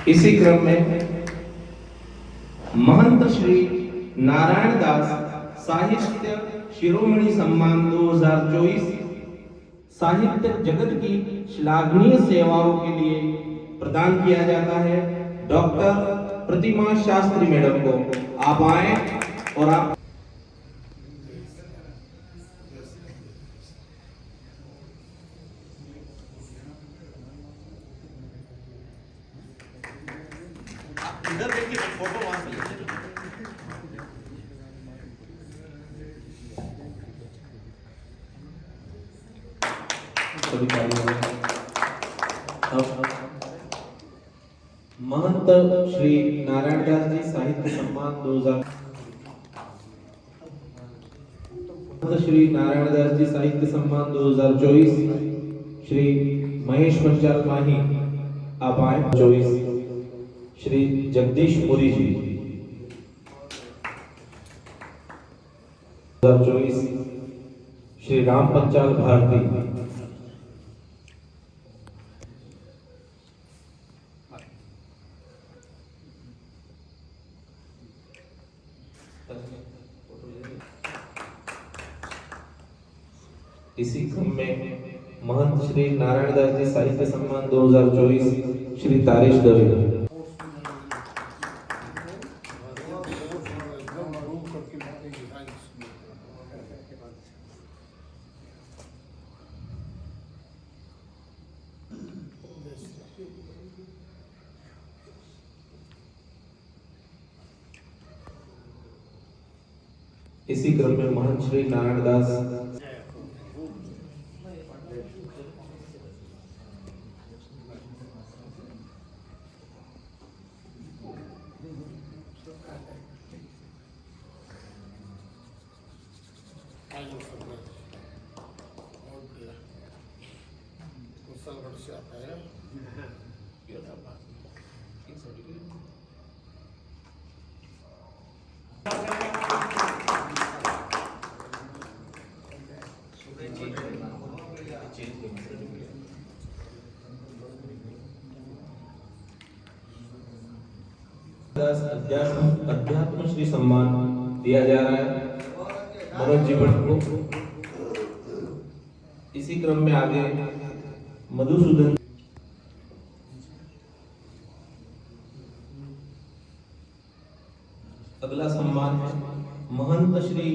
इसी क्रम में महंत श्री नारायण दास साहित्य शिरोमणि सम्मान 2024 साहित्य जगत की श्लाघनीय सेवाओं के लिए प्रदान किया जाता है। डॉक्टर प्रतिमा शास्त्री मैडम को आप आए और आप इधर देखिए फोटो वहां से महंत श्री नारायण दास जी साहित्य सम्मान 2000 श्री नारायण दास जी साहित्य सम्मान 2024 श्री महेश पंचाल माही आप आए। 24 श्री जगदीश पुरी जी 2024 श्री राम पंचाल भारती इसी क्रम में महंत श्री नारायण दास जी साहित्य सम्मान 2024 श्री तारिश दवे इसी क्रम में महंत श्री नारायण दास अध्यात्म श्री सम्मान दिया जा रहा है मनोज जी भट्ट को। इसी क्रम में आगे मधुसूदन अगला सम्मान है महंत श्री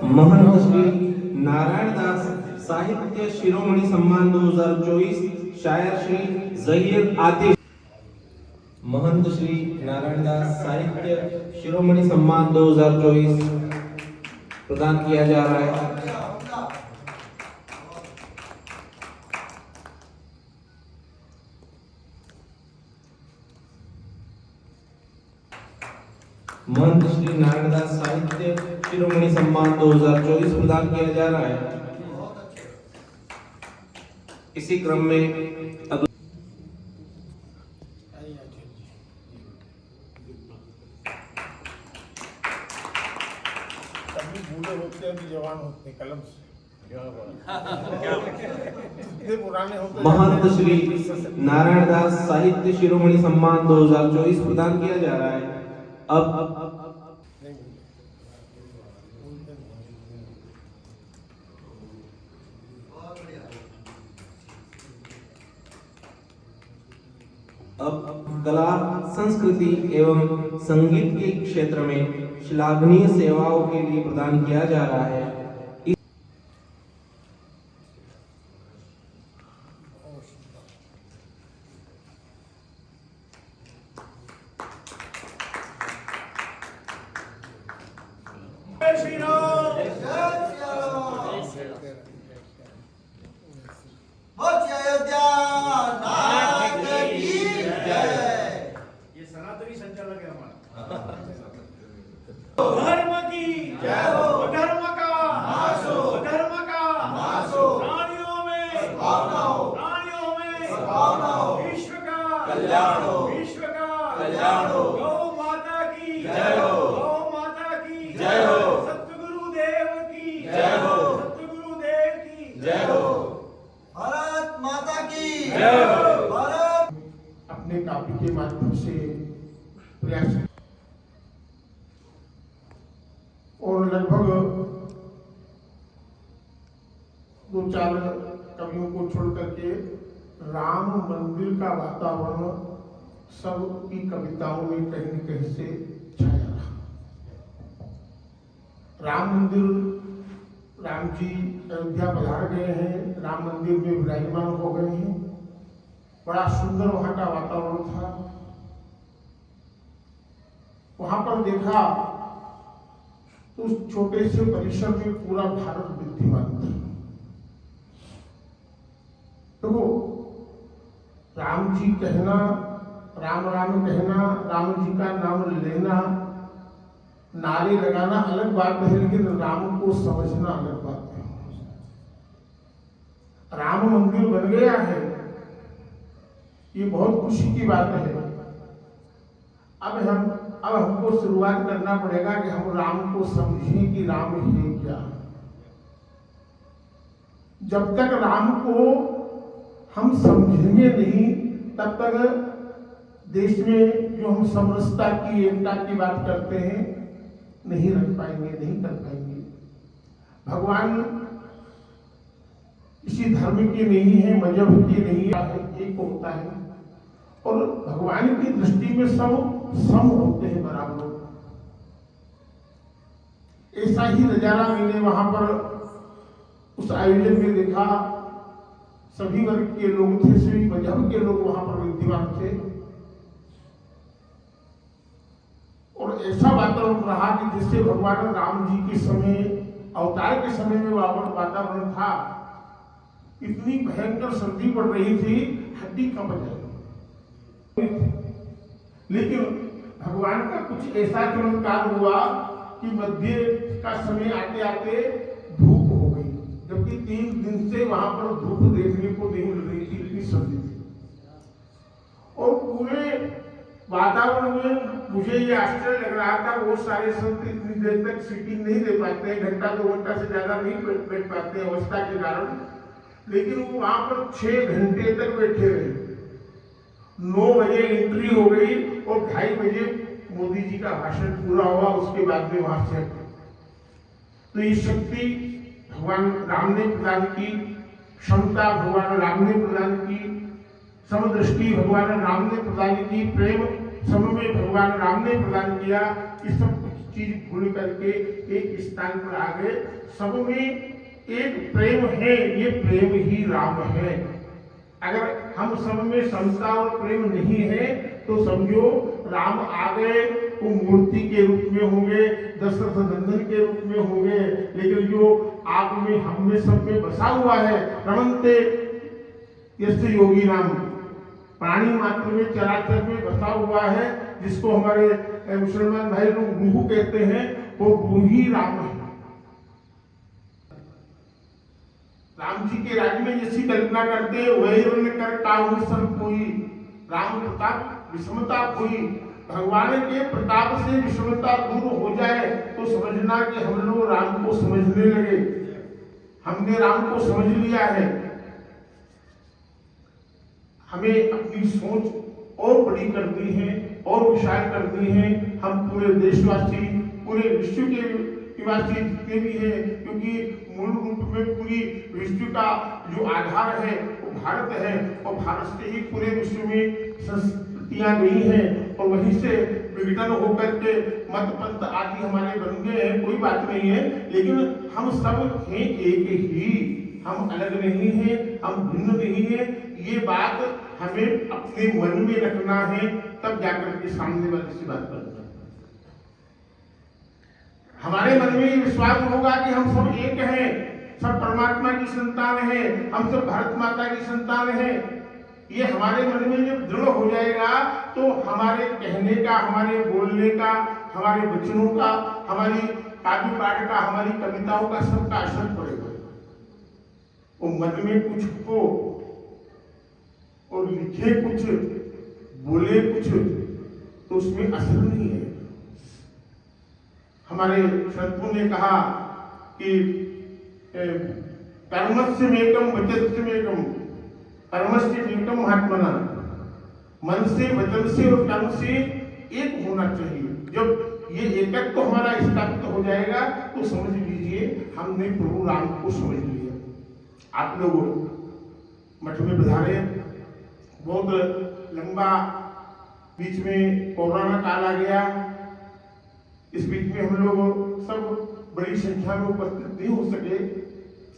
महंत श्री नारायण दास साहित्य शिरोमणि सम्मान 2024 शायर श्री जहीर आतिश। महंत श्री नारायण दास साहित्य शिरोमणि सम्मान 2024 प्रदान किया जा रहा है। महंत श्री नारायण दास साहित्य शिरोमणि सम्मान 2024 प्रदान किया जा रहा है। इसी क्रम में बूढ़े होते हैं जवान होते हैं कलम से महंत श्री नारायण दास साहित्य शिरोमणि सम्मान 2024 प्रदान किया जा रहा है। अब कला संस्कृति एवं संगीत के क्षेत्र में श्लाघनीय सेवाओं के लिए प्रदान किया जा रहा है। धर्म की जय हो, धर्म का नाश हो, धर्म का नाश हो, प्राणियों में भावना हो, प्राणियों में भावना हो, विश्व का कल्याण हो, विश्व का कल्याण हो, गौ माता की जय हो, गौ माता की जय हो, सतगुरु काव्य के माध्यम से प्रयास और लगभग 2-4 कवियों को छोड़ करके राम मंदिर का वातावरण सबकी कविताओं में कहीं न कहीं से छाया रहा। राम मंदिर, राम जी अयोध्या पधार गए हैं, राम मंदिर में विराजमान हो गए हैं, बड़ा सुंदर वहां का वातावरण था। वहां पर देखा तो उस छोटे से परिसर में पूरा भारत विद्यमान था। देखो, राम जी कहना, राम राम कहना, राम जी का नाम लेना, नारे लगाना अलग बात है, लेकिन राम को समझना अलग बात है। राम मंदिर बन गया है, ये बहुत खुशी की बात है। अब हमको शुरुआत करना पड़ेगा कि हम राम को समझें कि राम है क्या। जब तक राम को हम समझेंगे नहीं, तब तक देश में जो हम समरसता की, एकता की बात करते हैं, नहीं रख पाएंगे, नहीं कर पाएंगे। भगवान किसी धर्म के नहीं है, मजहब के नहीं है, एक होता है। और भगवान की दृष्टि में सब सम होते हैं, बराबर। ऐसा ही नजारा मैंने वहां पर उस आयोजन में देखा। सभी वर्ग के लोग थे, सभी मजहब के लोग वहां पर विद्यमान थे। और ऐसा वातावरण रहा कि जिससे भगवान राम जी के समय, अवतार के समय में वातावरण था। इतनी भयंकर सर्दी पड़ रही थी, हड्डी कम जाए, लेकिन भगवान का कुछ ऐसा चमत्कार हुआ कि मध्य का समय आते आते धूप हो गई, जबकि 3 दिन से वहां पर धूप देखने को नहीं मिल रही थी, इतनी सर्दी थी। और पूरे वातावरण में मुझे ये आश्चर्य लग रहा था, वो सारे संत इतनी देर तक सीटिंग नहीं दे पाते हैं, 1-2 घंटा से ज्यादा नहीं बैठ पाते हैं अवस्था के कारण, लेकिन वो वहां पर 6 घंटे तक बैठे रहे। 9 बजे एंट्री हो गई और 2:30 बजे मोदी जी का भाषण पूरा हुआ, उसके बाद में वहां से। तो ये शक्ति भगवान राम ने प्रदान की, क्षमता भगवान राम ने प्रदान की, समदृष्टि भगवान राम ने प्रदान की, प्रेम सब में भगवान राम ने प्रदान किया। ये सब कुछ चीज भूल करके एक स्थान पर आ गए। सब में एक प्रेम है, ये प्रेम ही राम है। अगर हम सब में समता और प्रेम नहीं है तो समझो राम आ गए, वो मूर्ति के रूप में होंगे, दशरथ नंदन के रूप में होंगे, लेकिन जो आप में, हम में, सब में बसा हुआ है, रमन्ते यस्य योगी नाम, प्राणी मात्र में, चराचर में बसा हुआ है, जिसको हमारे मुसलमान भाई लोग गुरु कहते हैं, वो गुरु ही राम है। राम जी के राज्य में जैसी कल्पना करते हैं, वही कर काहू सब कोई, राम प्रताप विषमता कोई। भगवान के प्रताप से विषमता दूर हो जाए तो समझना कि हम लोग राम को समझने लगे, हमने राम को समझ लिया है। हमें अपनी सोच और बड़ी करनी है और विशाल करनी है। हम पूरे देशवासी, पूरे विश्व के निवासी जितने भी हैं, क्योंकि मूल रूप में पूरी विश्व का जो आधार है वो भारत है, और भारत से ही पूरे विश्व में संस्कृतियां गई हैं, और वहीं से विघटन होकर के मत पंथ आदि हमारे बन गए हैं। कोई बात नहीं है, लेकिन हम सब हैं एक ही, हम अलग नहीं हैं, हम भिन्न नहीं हैं। ये बात हमें अपने मन में रखना है, तब जाकर के सामने वाले से बात करना है। हमारे मन में विश्वास होगा कि हम सब एक हैं, सब परमात्मा की संतान हैं, हम सब भारत माता की संतान हैं। ये हमारे मन में जब दृढ़ हो जाएगा तो हमारे कहने का, हमारे बोलने का, हमारे वचनों का, हमारी काव्य पाठ का, हमारी कविताओं का सबका असर पड़ेगा। वो मन में कुछ हो और लिखे कुछ, बोले कुछ, तो उसमें असर नहीं है। हमारे संतों ने कहा कि कर्मस्य मेकम वचस्य मेकम, कर्मस्य मेकम महात्मना, मन से, वचन से और कर्म से एक होना चाहिए। जब ये एकत्व तो हमारा स्थापित हो जाएगा तो समझ लीजिए हमने प्रभु राम को समझ लिया। आप लोग मठ में पधारे, बहुत लंबा बीच में कोरोना काल आ गया। इस बीच में हम लोग सब बड़ी संख्या में उपस्थित नहीं हो सके।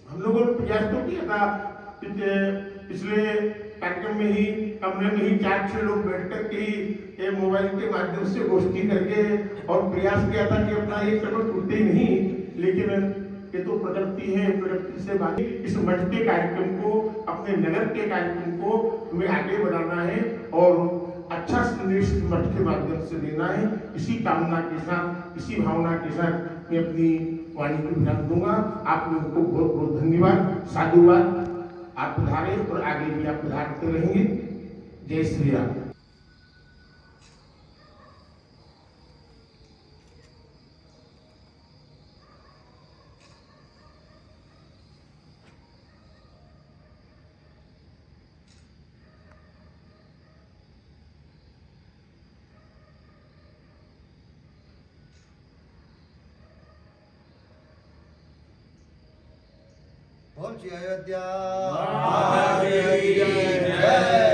हम लोगों ने प्रयास तो किया था, पिछले कार्यक्रम में ही कमरे में ही 4-6 लोग बैठ कर के मोबाइल के माध्यम से गोष्ठी करके और प्रयास किया था कि अपना एक कदम टूटे ही नहीं। लेकिन ये तो प्रकृति है, प्रकृति से बाकी इस मठ के कार्यक्रम को, अपने नगर के कार्यक्रम को हमें आगे बढ़ाना है और अच्छा संदेश मठ के माध्यम से देना है। इसी कामना के साथ, इसी भावना के साथ मैं अपनी वाणी को विराम दूंगा। आप लोगों को बहुत बहुत धन्यवाद, साधुवाद। आप पधारे और आगे भी आप पधारते रहेंगे। जय श्री राम। बोल श्री अयोध्या महादेव की जय।